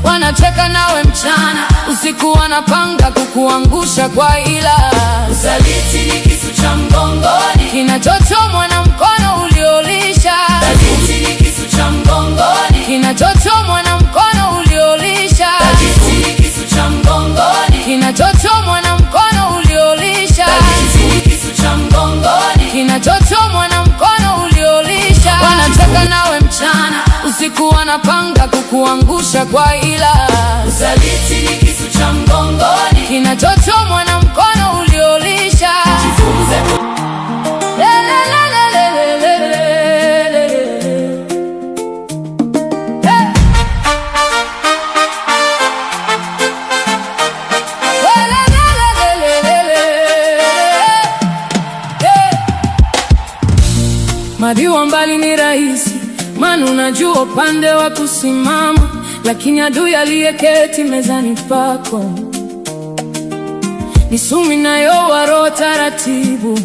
Wanacheka nawe mchana, usiku wanapanga kukuangusha kwa ila. Usaliti ni kisu cha mgongoni, kinachochomwa na mkono uliolisha. usaliti ni kisu cha mgongoni, kinachochomwa na mkono uliolisha. usaliti ni kisu cha mgongoni, kinachochomwa na mkono uliolisha. usaliti ni kisu cha mgongoni, kinachochomwa na mkono uliolisha. Wanacheka nawe mchana, usiku wanapanga kukuangusha kwa ila. usaliti ni kisu cha mgongoni, kinachochomwa na mkono uliolisha. jifunze Madiwa mbali ni rahisi, maana unajua upande wa kusimama, lakini adui aliyeketi mezani pako ni sumu inayowaro taratibu.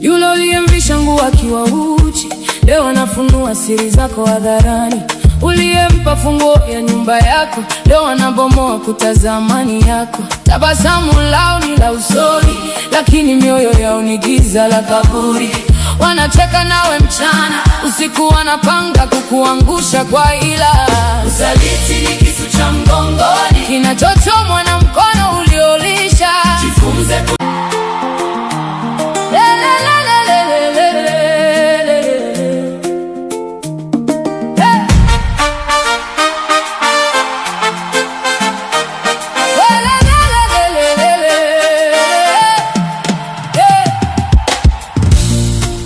Yule uliyemvisha nguo akiwa uchi, leo anafunua siri zako hadharani. Uliyempa funguo ya nyumba yako, leo anabomoa kuta za amani yako. Tabasamu lao ni la usoni, lakini mioyo yao ni giza la kaburi. Wanacheka nawe mchana, usiku wanapanga kukuangusha kwa ila. usaliti ni kisu cha mgongoni, kinachochomwa na mkono uliolisha. jifunze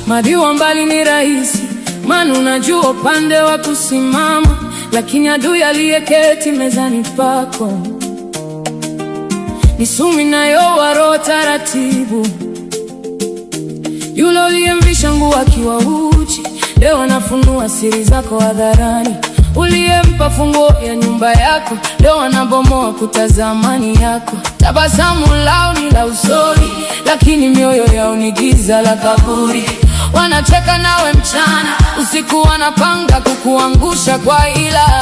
Madiwa mbali ni rahisi, maana unajua upande wa kusimama, lakini adui aliyeketi mezani pako ni sumu inayowaro taratibu. Yule uliyemvisha nguo akiwa uchi, leo anafunua siri zako hadharani. Uliyempa funguo ya nyumba yako, leo anabomoa kuta za amani yako. Tabasamu lao ni la usoni, lakini mioyo yao ni giza la kaburi. Wanacheka nawe mchana, usiku wanapanga kukuangusha kwa ila.